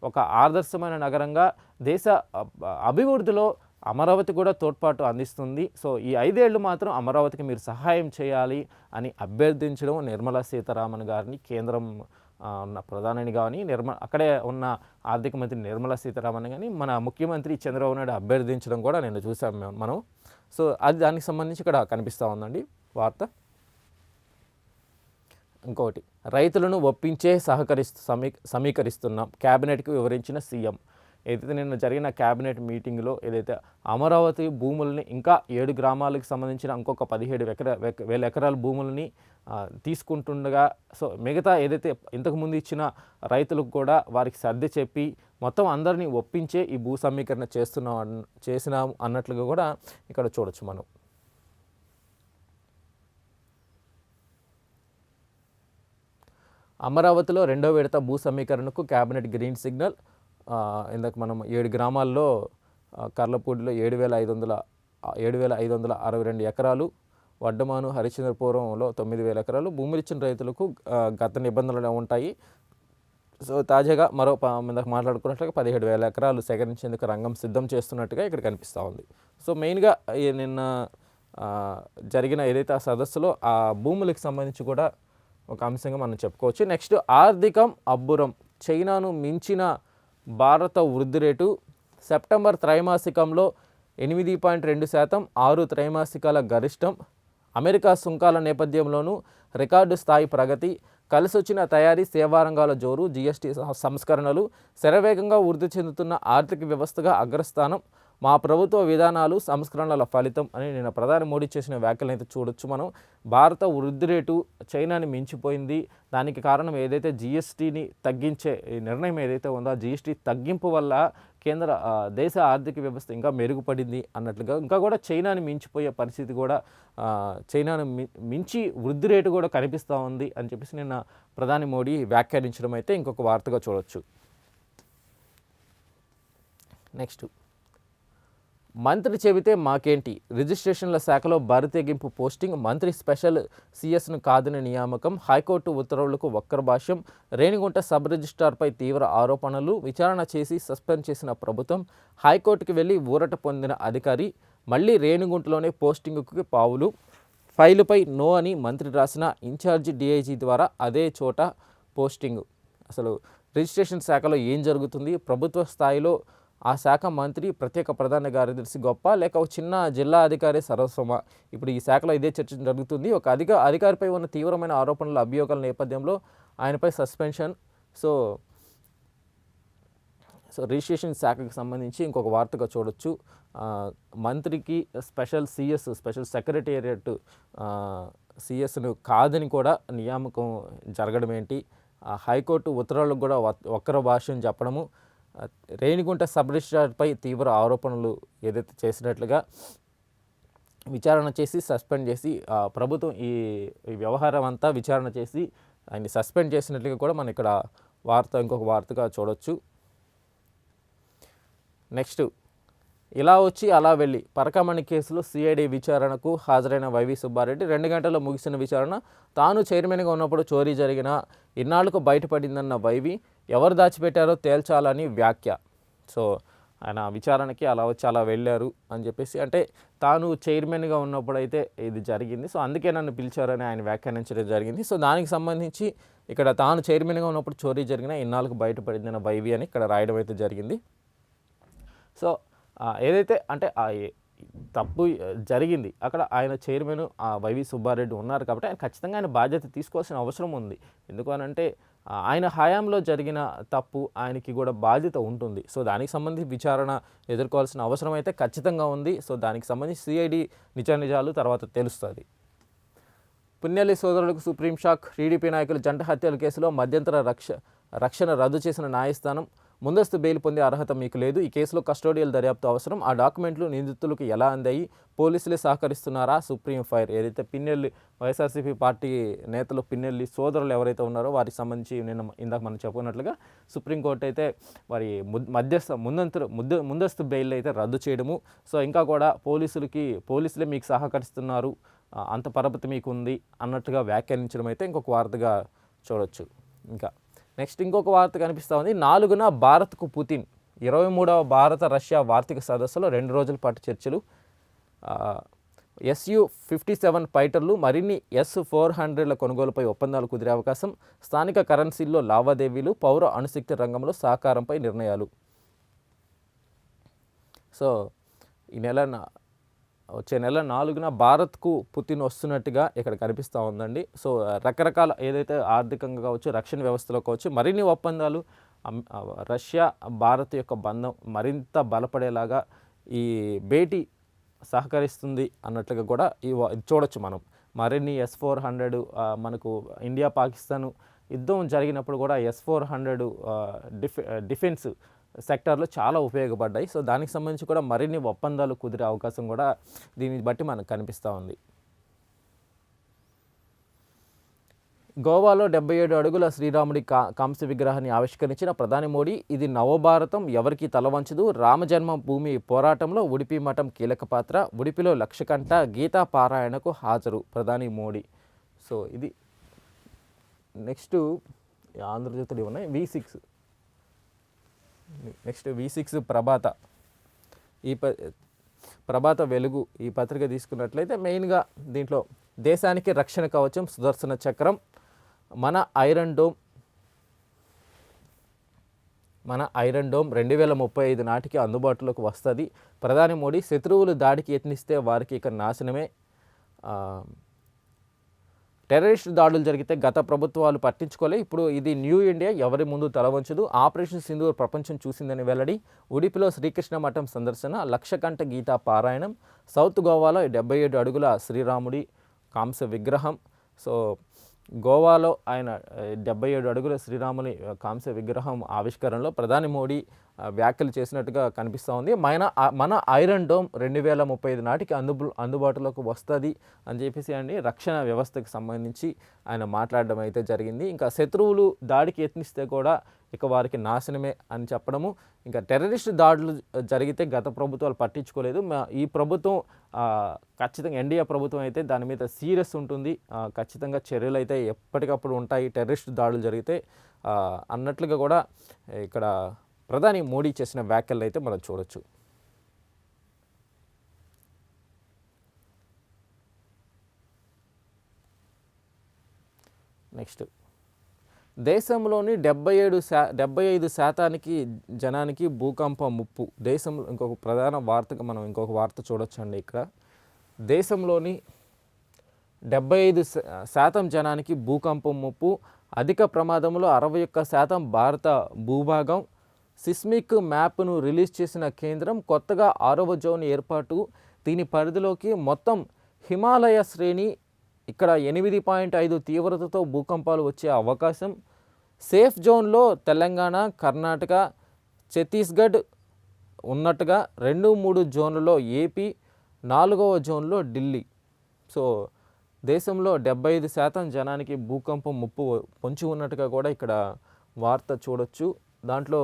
ఒక ఆదర్శమైన నగరంగా, దేశ అభివృద్ధిలో అమరావతి కూడా తోడ్పాటు అందిస్తుంది. సో ఈ 5 ఏళ్ళు మాత్రం అమరావతికి మీరు సహాయం చేయాలి అని అభ్యర్థించడం నిర్మలా సీతారామన్ గారిని, కేంద్రం ఉన్న ప్రధాని కానీ, అక్కడే ఉన్న ఆర్థిక మంత్రి నిర్మలా సీతారామన్ కానీ, మన ముఖ్యమంత్రి చంద్రబాబు నాయుడు అభ్యర్థించడం కూడా నేను చూసాం మనం. సో అది దానికి సంబంధించి ఇక్కడ కనిపిస్తూ ఉందండి వార్త. ఇంకొకటి, రైతులను ఒప్పించే సమీకరిస్తున్నాం, క్యాబినెట్కి వివరించిన సీఎం. ఏదైతే నిన్న జరిగిన క్యాబినెట్ మీటింగ్లో ఏదైతే అమరావతి భూములని ఇంకా 7 గ్రామాలకు సంబంధించిన ఇంకొక 17,000 ఎకరాల భూములని తీసుకుంటుండగా, సో మిగతా ఏదైతే ఇంతకుముందు ఇచ్చిన రైతులకు కూడా వారికి సర్ది చెప్పి మొత్తం అందరినీ ఒప్పించే ఈ భూ సమీకరణ చేసినాం అన్నట్లుగా కూడా ఇక్కడ చూడొచ్చు మనం. అమరావతిలో 2వ విడత భూ సమీకరణకు క్యాబినెట్ గ్రీన్ సిగ్నల్. ఇందాక మనం 7 గ్రామాల్లో కర్లపూడిలో 7,562 ఎకరాలు, వడ్డమాను హరిశ్చంద్రపురంలో 9,000 ఎకరాలు భూములు ఇచ్చిన రైతులకు గత నిబంధనలు ఉంటాయి. సో తాజాగా మరో ఇందాక మాట్లాడుకున్నట్లుగా 17,000 ఎకరాలు సేకరించేందుకు రంగం సిద్ధం చేస్తున్నట్టుగా ఇక్కడ కనిపిస్తూ ఉంది. సో మెయిన్గా నిన్న జరిగిన ఏదైతే ఆ సదస్సులో ఆ భూములకు సంబంధించి కూడా ఒక అంశంగా మనం చెప్పుకోవచ్చు. నెక్స్ట్, ఆర్థికం అబ్బురం. చైనాను మించిన భారత వృద్ధి రేటు. సెప్టెంబర్ త్రైమాసికంలో 8.2%, 6 త్రైమాసికాల గరిష్టం. అమెరికా సుంకాల నేపథ్యంలోనూ రికార్డు స్థాయి ప్రగతి. కలిసొచ్చిన తయారీ, సేవా రంగాల జోరు, జీఎస్టీ సంస్కరణలు, శరవేగంగా వృద్ధి చెందుతున్న ఆర్థిక వ్యవస్థగా అగ్రస్థానం. మా ప్రభుత్వ విధానాలు, సంస్కరణల ఫలితం అని నిన్న ప్రధాని మోడీ చేసిన వ్యాఖ్యలను అయితే చూడొచ్చు మనం. భారత వృద్ధి రేటు చైనాని మించిపోయింది. దానికి కారణం ఏదైతే జీఎస్టీని తగ్గించే ఈ నిర్ణయం ఏదైతే ఉందో, జీఎస్టీ తగ్గింపు వల్ల దేశ ఆర్థిక వ్యవస్థ ఇంకా మెరుగుపడింది అన్నట్లుగా, ఇంకా కూడా చైనాని మించిపోయే పరిస్థితి కూడా, చైనాను మించి వృద్ధి రేటు కూడా కనిపిస్తూ ఉంది అని చెప్పేసి నిన్న ప్రధాని మోడీ వ్యాఖ్యానించడం అయితే ఇంకొక వార్తగా చూడొచ్చు. నెక్స్ట్, మంత్రి చెబితే మాకేంటి, రిజిస్ట్రేషన్ల శాఖలో బరితెగింపు పోస్టింగ్, మంత్రి స్పెషల్ సిఎస్ను కాదని నియామకం, హైకోర్టు ఉత్తర్వులకు వక్ర భాష్యం, రేణిగుంట సబ్ రిజిస్ట్రార్పై తీవ్ర ఆరోపణలు, విచారణ చేసి సస్పెండ్ చేసిన ప్రభుత్వం, హైకోర్టుకి వెళ్లి ఊరట పొందిన అధికారి, మళ్లీ రేణిగుంటలోనే పోస్టింగుకి పావులు, ఫైలుపై నో అని మంత్రి రాసిన, ఇన్ఛార్జి డిఐజీ ద్వారా అదే చోట పోస్టింగ్. అసలు రిజిస్ట్రేషన్ శాఖలో ఏం జరుగుతుంది, ప్రభుత్వ స్థాయిలో ఆ శాఖ మంత్రి ప్రత్యేక ప్రధాన కార్యదర్శి గొప్ప, లేక ఒక చిన్న జిల్లా అధికారి సర్వస్వమా? ఇప్పుడు ఈ శాఖలో ఇదే చర్చ జరుగుతుంది. ఒక అధికారిపై ఉన్న తీవ్రమైన ఆరోపణల అభియోగాల నేపథ్యంలో ఆయనపై సస్పెన్షన్. సో రిజిస్ట్రేషన్ శాఖకు సంబంధించి ఇంకొక వార్తగా చూడొచ్చు. మంత్రికి స్పెషల్ సెక్రటేరియట్ సిఎస్ను కాదని కూడా నియామకం జరగడం ఏంటి, హైకోర్టు ఉత్తర్వులకు కూడా వక్ర భాష్యం చెప్పడము, రేణిగుంట సబ్ రిజిస్ట్రార్పై తీవ్ర ఆరోపణలు ఏదైతే చేసినట్లుగా విచారణ చేసి సస్పెండ్ చేసి ప్రభుత్వం ఈ వ్యవహారం అంతా విచారణ చేసి ఆయన్ని సస్పెండ్ చేసినట్లుగా కూడా మనం ఇక్కడ ఇంకొక వార్తగా చూడొచ్చు. నెక్స్ట్, ఇలా వచ్చి అలా వెళ్ళి పరకామణి కేసులో సిఐడి విచారణకు హాజరైన వైవి సుబ్బారెడ్డి 2 గంటల్లో ముగిసిన విచారణ. తాను చైర్మన్గా ఉన్నప్పుడు చోరీ జరిగిన ఇన్నాళ్లకు బయటపడిందన్న వైవి, ఎవరు దాచిపెట్టారో తేల్చాలని వ్యాఖ్య. సో ఆయన విచారణకి అలా వచ్చి అలా వెళ్ళారు అని చెప్పేసి, అంటే తాను చైర్మన్గా ఉన్నప్పుడు అయితే ఇది జరిగింది, సో అందుకే నన్ను పిలిచారని ఆయన వ్యాఖ్యానించడం జరిగింది. సో దానికి సంబంధించి ఇక్కడ తాను చైర్మన్గా ఉన్నప్పుడు చోరీ జరిగిన ఇన్నాళ్లకు బయటపడిందన్న వైవి అని ఇక్కడ రాయడం అయితే జరిగింది. సో ఏదైతే అంటే తప్పు జరిగింది అక్కడ ఆయన చైర్మన్ వైవి సుబ్బారెడ్డి ఉన్నారు కాబట్టి ఆయన ఖచ్చితంగా ఆయన బాధ్యత తీసుకోవాల్సిన అవసరం ఉంది. ఎందుకనంటే ఆయన హయాంలో జరిగిన తప్పు ఆయనకి కూడా బాధ్యత ఉంటుంది. సో దానికి సంబంధించి విచారణ ఎదుర్కోవాల్సిన అవసరం అయితే ఖచ్చితంగా ఉంది. సో దానికి సంబంధించి సిఐడి నిజాలు తర్వాత తెలుస్తుంది. పుణ్యలి సోదరులకు సుప్రీం షాక్, టీడీపీ నాయకుల జంట హత్యల కేసులో మధ్యంతర రక్షణ రద్దు చేసిన న్యాయస్థానం, ముందస్తు బెయిల్ పొందే అర్హత మీకు లేదు, ఈ కేసులో కస్టోడియల్ దర్యాప్తు అవసరం, ఆ డాక్యుమెంట్లు నిందితులకు ఎలా అందాయి, పోలీసులే సహకరిస్తున్నారా, సుప్రీం ఫైర్. ఏదైతే పిన్నెల్లి వైఎస్ఆర్సీపీ పార్టీ నేతలు పిన్నెల్లి సోదరులు ఎవరైతే ఉన్నారో వారికి సంబంధించి ఇందాక మనం చెప్పుకున్నట్లుగా సుప్రీంకోర్టు అయితే వారి ముందస్తు బెయిల్ అయితే రద్దు చేయడము. సో ఇంకా కూడా పోలీసులే మీకు సహకరిస్తున్నారు, అంత పరపతి మీకు ఉంది అన్నట్టుగా వ్యాఖ్యానించడం అయితే ఇంకొక వార్తగా చూడొచ్చు. ఇంకా నెక్స్ట్ ఇంకొక వార్త కనిపిస్తూ ఉంది. 4న భారత్కు పుతిన్, 23వ భారత రష్యా వార్షిక సదస్సులో 2 రోజుల పాటు చర్చలు. Su-57 ఫైటర్లు, మరిన్ని S-400ల కొనుగోలుపై ఒప్పందాలు కుదిరే అవకాశం, స్థానిక కరెన్సీల్లో లావాదేవీలు, పౌర అణుశక్తి రంగంలో సహకారంపై నిర్ణయాలు. సో వచ్చే నెల 4న భారత్కు పుతిన్ వస్తున్నట్టుగా ఇక్కడ కనిపిస్తూ ఉందండి. సో రకరకాల ఏదైతే ఆర్థికంగా కావచ్చు, రక్షణ వ్యవస్థలో కావచ్చు, మరిన్ని ఒప్పందాలు, రష్యా భారత్ యొక్క బంధం మరింత బలపడేలాగా ఈ భేటీ సహకరిస్తుంది అన్నట్లుగా కూడా చూడొచ్చు మనం. మరిన్ని S-400 మనకు ఇండియా పాకిస్తాన్ యుద్ధం జరిగినప్పుడు కూడా S-400 డిఫెన్స్ సెక్టార్లో చాలా ఉపయోగపడ్డాయి. సో దానికి సంబంధించి కూడా మరిన్ని ఒప్పందాలు కుదిరే అవకాశం కూడా దీన్ని బట్టి మనకు కనిపిస్తూ ఉంది. గోవాలో 77 అడుగుల శ్రీరాముడి కాంస్య విగ్రహాన్ని ఆవిష్కరించిన ప్రధాని మోడీ, ఇది నవభారతం, ఎవరికి తలవంచదు, రామజన్మభూమి పోరాటంలో ఉడిపి మఠం కీలక పాత్ర, ఉడిపిలో లక్షకంఠ గీతా పారాయణకు హాజరు ప్రధాని మోడీ. సో ఇది నెక్స్ట్ ఆంధ్రజ్యోతిలో ఉన్నాయి. V6 ప్రభాత, ప్రభాత వెలుగు ఈ పత్రిక తీసుకున్నట్లయితే మెయిన్గా దీంట్లో దేశానికి రక్షణ కవచం సుదర్శన చక్రం, మన ఐరన్ డోమ్ 2035 నాటికి అందుబాటులోకి వస్తుంది. ప్రధాని మోడీ, శత్రువులు దాడికి యత్నిస్తే వారికి ఇక నాశనమే. టెర్రరిస్ట్ దాడులు జరిగితే గత ప్రభుత్వాలు పట్టించుకోలే, ఇప్పుడు ఇది న్యూ ఇండియా, ఎవరి ముందు తలవంచదు, ఆపరేషన్ సింధూర్ ప్రపంచం చూసిందని వెల్లడి, ఉడిపిలో శ్రీకృష్ణ మఠం సందర్శన, లక్షకంఠ గీతా పారాయణం, సౌత్ గోవాలో 77 అడుగుల శ్రీరాముడి కాంస్య విగ్రహం. సో గోవాలో ఆయన 77 అడుగుల శ్రీరాముని కాంస్య విగ్రహం ఆవిష్కరణలో ప్రధాని మోడీ వ్యాఖ్యలు చేసినట్టుగా కనిపిస్తూ ఉంది. మన ఐరన్ డోమ్ 2035 నాటికి అందుబాటులోకి వస్తుంది అని చెప్పేసి అండి రక్షణ వ్యవస్థకు సంబంధించి ఆయన మాట్లాడడం అయితే జరిగింది. ఇంకా శత్రువులు దాడికి యత్నిస్తే కూడా ఇక వారికి నాశనమే అని చెప్పడము. ఇంకా టెర్రరిస్ట్ దాడులు జరిగితే గత ప్రభుత్వాలు పట్టించుకోలేదు. ఈ ప్రభుత్వం ఖచ్చితంగా ఎన్డీఏ ప్రభుత్వం అయితే దాని మీద సీరియస్ ఉంటుంది. ఖచ్చితంగా చర్యలు అయితే ఎప్పటికప్పుడు ఉంటాయి టెర్రరిస్ట్ దాడులు జరిగితే అన్నట్లుగా కూడా ఇక్కడ ప్రధాని మోడీ చేసిన వ్యాఖ్యలు అయితే మనం చూడొచ్చు. నెక్స్ట్, దేశంలోని 75% జనానికి భూకంపం ముప్పు. దేశంలో ఇంకొక ప్రధాన వార్తగా మనం ఇంకొక వార్త చూడొచ్చండి. ఇక్కడ దేశంలోని 75% జనానికి భూకంపం ముప్పు. అధిక ప్రమాదంలో 61% భారత భూభాగం. సిస్మిక్ మ్యాప్ను రిలీజ్ చేసిన కేంద్రం. కొత్తగా 6వ జోన్ ఏర్పాటు. దీని పరిధిలోకి మొత్తం హిమాలయ శ్రేణి. ఇక్కడ 8.5 తీవ్రతతో భూకంపాలు వచ్చే అవకాశం. సేఫ్ జోన్లో తెలంగాణ, కర్ణాటక, ఛత్తీస్గఢ్ ఉన్నట్టుగా 2-3 జోన్లలో ఏపీ, 4వ జోన్లో ఢిల్లీ. సో దేశంలో 75% జనానికి భూకంపం ముప్పు పొంచి ఉన్నట్టుగా కూడా ఇక్కడ వార్త చూడొచ్చు. దాంట్లో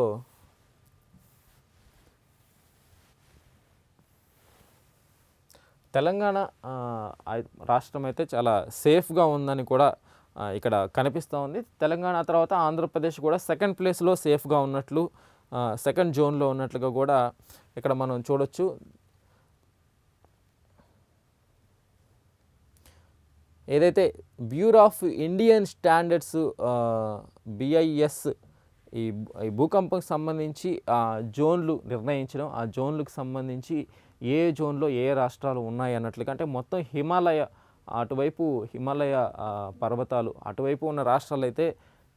తెలంగాణ రాష్ట్రం అయితే చాలా సేఫ్గా ఉందని కూడా ఇక్కడ కనిపిస్తూ ఉంది. తెలంగాణ తర్వాత ఆంధ్రప్రదేశ్ కూడా సెకండ్ ప్లేస్లో సేఫ్గా ఉన్నట్లు, సెకండ్ జోన్లో ఉన్నట్లుగా కూడా ఇక్కడ మనం చూడొచ్చు. ఏదైతే bureau of Indian standards BIS ఈ భూకంపంకి సంబంధించి జోన్లు నిర్ణయించడం, ఆ జోన్లకు సంబంధించి ఏ జోన్లో ఏ రాష్ట్రాలు ఉన్నాయి అన్నట్లుగా, అంటే మొత్తం అటువైపు హిమాలయ పర్వతాలు అటువైపు ఉన్న రాష్ట్రాలు అయితే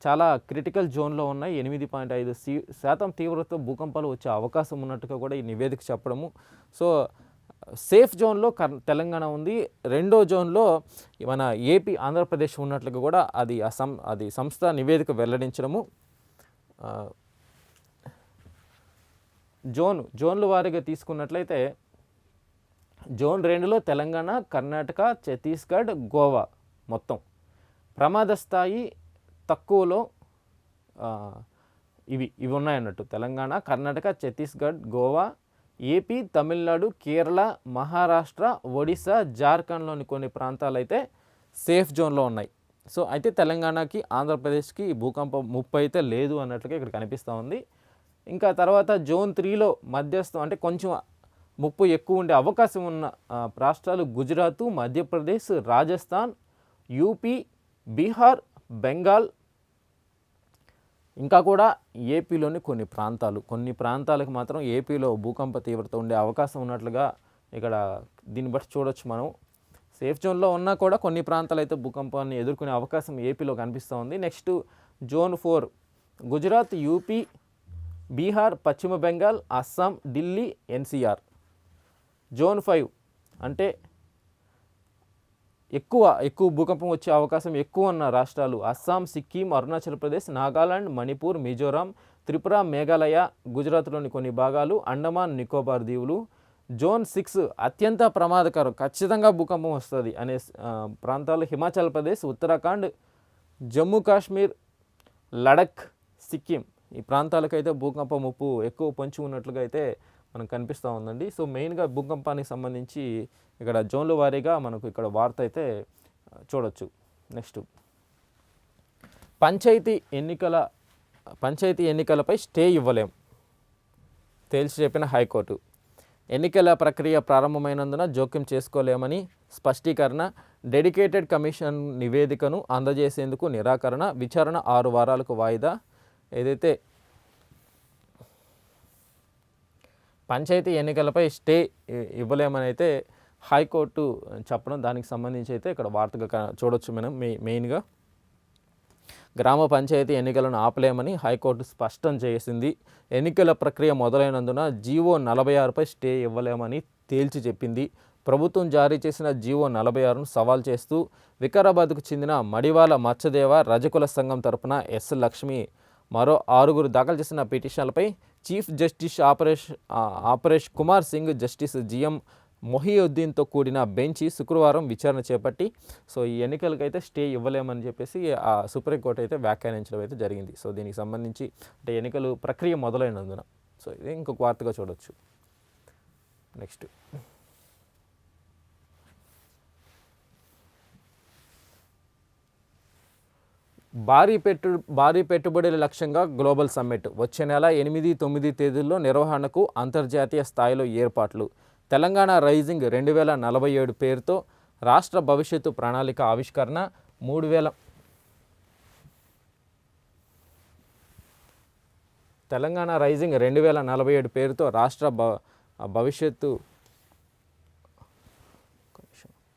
చాలా క్రిటికల్ జోన్లో ఉన్నాయి. 8.5% తీవ్రత భూకంపాలు వచ్చే అవకాశం ఉన్నట్టుగా కూడా ఈ నివేదిక చెప్పడము. సో సేఫ్ జోన్లో తెలంగాణ ఉంది. రెండో జోన్లో మన ఏపీ, ఆంధ్రప్రదేశ్ ఉన్నట్లుగా కూడా అది సంస్థ నివేదిక వెల్లడించడము. జోన్ల వారీగా తీసుకున్నట్లయితే జోన్ 2లో తెలంగాణ, కర్ణాటక, ఛత్తీస్గఢ్, గోవా మొత్తం. ప్రమాద స్థాయి తక్కువలో ఇవి ఉన్నాయన్నట్టు. తెలంగాణ, కర్ణాటక, ఛత్తీస్గఢ్, గోవా, ఏపీ, తమిళనాడు, కేరళ, మహారాష్ట్ర, ఒడిశా, జార్ఖండ్లోని కొన్ని ప్రాంతాలు అయితే సేఫ్ జోన్లో ఉన్నాయి. సో అయితే తెలంగాణకి, ఆంధ్రప్రదేశ్కి భూకంపం ముప్పు అయితే లేదు అన్నట్లుగా ఇక్కడ కనిపిస్తూ ఉంది. ఇంకా తర్వాత జోన్ 3లో మధ్యస్థం, అంటే కొంచెం ముప్పు ఎక్కువ ఉండే అవకాశం ఉన్న రాష్ట్రాలు గుజరాత్, మధ్యప్రదేశ్, రాజస్థాన్, యూపీ, బీహార్, బెంగాల్, ఇంకా కూడా ఏపీలోని కొన్ని ప్రాంతాలకు మాత్రం ఏపీలో భూకంప తీవ్రత ఉండే అవకాశం ఉన్నట్లుగా ఇక్కడ దీన్ని బట్టి చూడొచ్చు మనం. సేఫ్ జోన్లో ఉన్నా కూడా కొన్ని ప్రాంతాలు అయితే భూకంపాన్ని ఎదుర్కొనే అవకాశం ఏపీలో కనిపిస్తూ ఉంది. Next zone 4 Gujarat, UP, Bihar, పశ్చిమ బెంగాల్, అస్సాం, ఢిల్లీ, NCR. జోన్ 5 అంటే ఎక్కువ భూకంపం వచ్చే అవకాశం ఎక్కువ ఉన్న రాష్ట్రాలు అస్సాం, సిక్కిం, అరుణాచల్ ప్రదేశ్, నాగాలాండ్, మణిపూర్, మిజోరాం, త్రిపుర, మేఘాలయ, గుజరాత్లోని కొన్ని భాగాలు, అండమాన్ నికోబార్ దీవులు. జోన్ 6 అత్యంత ప్రమాదకరం, ఖచ్చితంగా భూకంపం వస్తుంది అనే ప్రాంతాలు హిమాచల్ ప్రదేశ్, ఉత్తరాఖండ్, జమ్మూ కాశ్మీర్, లడఖ్, సిక్కిం. ఈ ప్రాంతాలకైతే భూకంప ముప్పు ఎక్కువ పొంచి ఉన్నట్లుగా అయితే మనకు కనిపిస్తూ ఉందండి. సో మెయిన్గా భూకంపానికి సంబంధించి ఇక్కడ జోన్ల వారీగా మనకు ఇక్కడ వార్త అయితే చూడొచ్చు. నెక్స్ట్ పంచాయతీ ఎన్నికలపై స్టే ఇవ్వలేం తేల్చి చెప్పిన హైకోర్టు. ఎన్నికల ప్రక్రియ ప్రారంభమైనందున జోక్యం చేసుకోలేమని స్పష్టీకరణ. డెడికేటెడ్ కమిషన్ నివేదికను అందజేసేందుకు నిరాకరణ. విచారణ 6 వారాలకు వాయిదా. ఏదైతే పంచాయతీ ఎన్నికలపై స్టే ఇవ్వలేమని అయితే హైకోర్టు చెప్పడం, దానికి సంబంధించి అయితే ఇక్కడ వార్తగా చూడొచ్చు మనం. మెయిన్గా గ్రామ పంచాయతీ ఎన్నికలను ఆపలేమని హైకోర్టు స్పష్టం చేసింది. ఎన్నికల ప్రక్రియ మొదలైనందున జీవో 46పై స్టే ఇవ్వలేమని తేల్చి చెప్పింది. ప్రభుత్వం జారీ చేసిన జీవో 46ను సవాల్ చేస్తూ వికారాబాద్కు చెందిన మడివాల మత్స్యదేవ రజకుల సంఘం తరపున ఎస్. లక్ష్మి మరో 6 దాఖలు చేసిన పిటిషన్లపై chief justice Aparesh Kumar Singh, justice GM మొహియుద్దీన్తో కూడిన బెంచ్ శుక్రవారం విచారణ చేపట్టి సో ఈ ఎన్నికలకైతే స్టే ఇవ్వలేమని చెప్పేసి సుప్రీంకోర్టు అయితే వ్యాఖ్యానించడం అయితే జరిగింది. సో దీనికి సంబంధించి అంటే ఎన్నికలు ప్రక్రియ మొదలైనందున సో ఇది ఇంకొక వార్తగా చూడొచ్చు. నెక్స్ట్ భారీ పెట్టుబడుల లక్ష్యంగా గ్లోబల్ సమ్మిట్ వచ్చే నెల 8, 9 తేదీల్లో నిర్వహణకు అంతర్జాతీయ స్థాయిలో ఏర్పాట్లు. తెలంగాణ రైజింగ్ 2047 పేరుతో రాష్ట్ర భవిష్యత్తు ప్రణాళిక ఆవిష్కరణ. 3000 తెలంగాణ రైజింగ్ 2047 పేరుతో రాష్ట్ర భవిష్యత్తు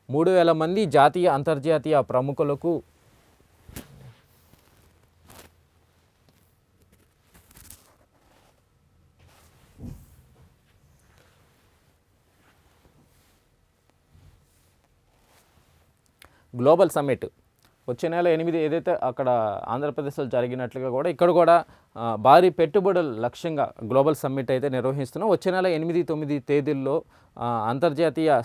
3000 మంది జాతీయ అంతర్జాతీయ ప్రముఖులకు గ్లోబల్ సమ్మిట్ వచ్చే నెల 8 ఏదైతే అక్కడ ఆంధ్రప్రదేశ్లో జరిగినట్లుగా కూడా ఇక్కడ కూడా భారీ పెట్టుబడుల లక్ష్యంగా గ్లోబల్ సమ్మిట్ అయితే నిర్వహిస్తున్నాం. వచ్చే నెల 8, 9 తేదీల్లో అంతర్జాతీయ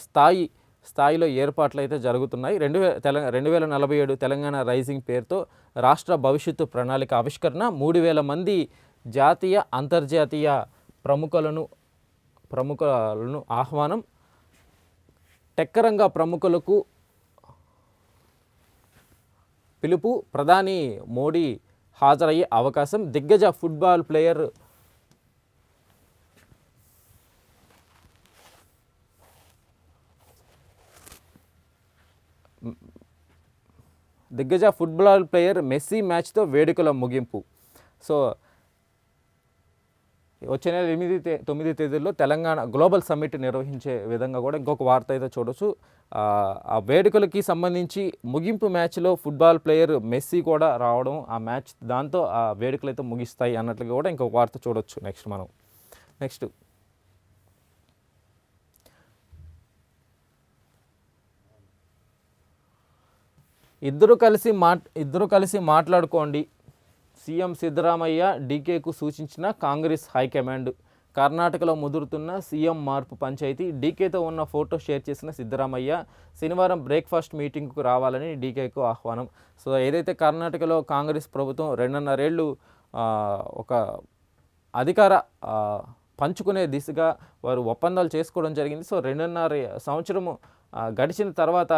స్థాయిలో ఏర్పాట్లు అయితే జరుగుతున్నాయి. 2047 తెలంగాణ రైజింగ్ పేరుతో రాష్ట్ర భవిష్యత్తు ప్రణాళిక ఆవిష్కరణ. 3000 మంది జాతీయ అంతర్జాతీయ ప్రముఖులను ఆహ్వానం. టెక్ రంగ ప్రముఖులకు పిలుపు. ప్రధాని మోడీ హాజరయ్యే అవకాశం. దిగ్గజ ఫుట్బాల్ ప్లేయర్ మెస్సీ మ్యాచ్తో వేడుకల ముగింపు. సో వచ్చే నెల 8, 9 తేదీల్లో తెలంగాణ గ్లోబల్ సమ్మిట్ నిర్వహించే విధంగా కూడా ఇంకొక వార్త అయితే చూడొచ్చు. ఆ వేడుకలకి సంబంధించి ముగింపు మ్యాచ్లో ఫుట్బాల్ ప్లేయర్ మెస్సీ కూడా రావడం, ఆ మ్యాచ్ దాంతో ఆ వేడుకలు అయితే ముగిస్తాయి అన్నట్లుగా కూడా ఇంకొక వార్త చూడొచ్చు. నెక్స్ట్ ఇద్దరు కలిసి మాట్లాడుకోండి. సీఎం సిద్ధరామయ్య డీకేకు సూచించిన కాంగ్రెస్ హైకమాండ్. కర్ణాటకలో ముదురుతున్న సీఎం మార్పు పంచాయతీ. డీకేతో ఉన్న ఫోటో షేర్ చేసిన సిద్ధరామయ్య శనివారం బ్రేక్ఫాస్ట్ మీటింగ్కు రావాలని డీకేకు ఆహ్వానం. సో ఏదైతే కర్ణాటకలో కాంగ్రెస్ ప్రభుత్వం 2.5 ఏళ్ళు ఒక అధికార పంచుకునే దిశగా వారు ఒప్పందాలు చేసుకోవడం జరిగింది. సో 2.5 సంవత్సరము గడిచిన తర్వాత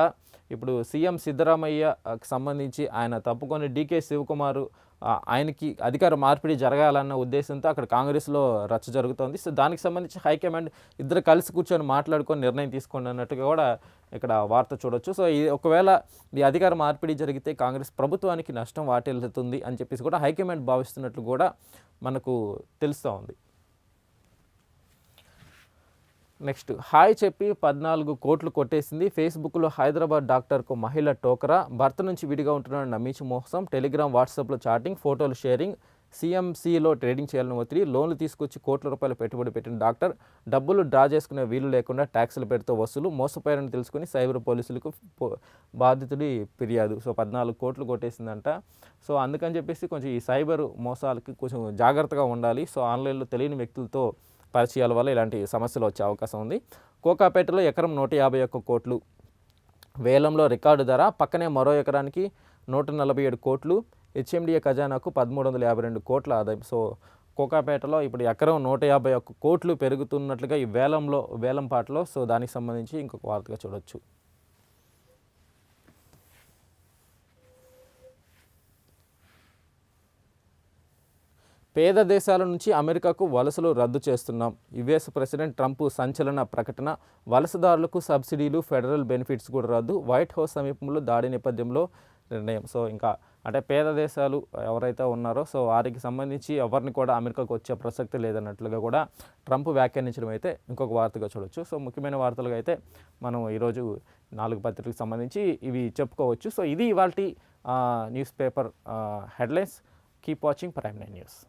ఇప్పుడు సీఎం సిద్ధరామయ్యకి సంబంధించి ఆయన తప్పుకొని డీకే శివకుమార్ ఆయనకి అధికార మార్పిడి జరగాలన్న ఉద్దేశంతో అక్కడ కాంగ్రెస్లో రచ్చ జరుగుతోంది. సో దానికి సంబంధించి హైకమాండ్ ఇద్దరు కలిసి కూర్చొని మాట్లాడుకొని నిర్ణయం తీసుకోండి అన్నట్టుగా కూడా ఇక్కడ వార్త చూడొచ్చు. సో ఒకవేళ ఈ అధికార మార్పిడి జరిగితే కాంగ్రెస్ ప్రభుత్వానికి నష్టం వాటిల్లుతుంది అని చెప్పేసి కూడా హైకమాండ్ భావిస్తున్నట్లు కూడా మనకు తెలుస్తూ ఉంది. నెక్స్ట్ హాయ్ చెప్పి 14 కోట్లు కొట్టేసింది. ఫేస్బుక్లో హైదరాబాద్ డాక్టర్కు మహిళ టోకరా. భర్త నుంచి విడిగా ఉంటున్న నమ్మించి మోసం. టెలిగ్రామ్, వాట్సాప్లో చాటింగ్, ఫోటోలు షేరింగ్. CMCలో ట్రేడింగ్ చేయాలని ఒత్తిడి. లోన్లు తీసుకొచ్చి కోట్ల రూపాయలు పెట్టుబడి పెట్టిన డాక్టర్. డబ్బులు డ్రా చేసుకునే వీలు లేకుండా ట్యాక్సుల పేరుతో వసూలు. మోసపోయారని తెలుసుకుని సైబర్ పోలీసులకు బాధితుడి ఫిర్యాదు. సో 14 కోట్లు కొట్టేసిందంట. సో అందుకని చెప్పేసి కొంచెం ఈ సైబర్ మోసాలకి కొంచెం జాగ్రత్తగా ఉండాలి. సో ఆన్లైన్లో తెలియని వ్యక్తులతో పరిచయాల వల్ల ఇలాంటి సమస్యలు వచ్చే అవకాశం ఉంది. కోకాపేటలో ఎకరం 151 కోట్లు వేలంలో రికార్డు ధర. పక్కనే మరో ఎకరానికి 147 కోట్లు. HMDA ఖజానాకు 1352 కోట్ల ఆదాయం. సో కోకాపేటలో ఇప్పుడు ఎకరం 151 కోట్లు పెరుగుతున్నట్లుగా ఈ వేలం పాటలో. సో దానికి సంబంధించి ఇంకొక వార్తగా చూడొచ్చు. పేద దేశాల నుంచి అమెరికాకు వలసలు రద్దు చేస్తున్నాం. యుఎస్ ప్రెసిడెంట్ ట్రంప్ సంచలన ప్రకటన. వలసదారులకు సబ్సిడీలు, ఫెడరల్ బెనిఫిట్స్ కూడా రద్దు. వైట్ హౌస్ సమీపంలో దాడి నేపథ్యంలో నిర్ణయం. సో ఇంకా అంటే పేద దేశాలు ఎవరైతే ఉన్నారో సో వారికి సంబంధించి ఎవరిని కూడా అమెరికాకు వచ్చే ప్రసక్తి లేదన్నట్లుగా కూడా ట్రంప్ వ్యాఖ్యానించడం అయితే ఇంకొక వార్తగా చూడొచ్చు. సో ముఖ్యమైన వార్తలుగా అయితే మనం ఈరోజు 4 పత్రికలకు సంబంధించి ఇవి చెప్పుకోవచ్చు. సో ఇది ఇవాల్టి news paper headlines. Keep watching prime 9 news.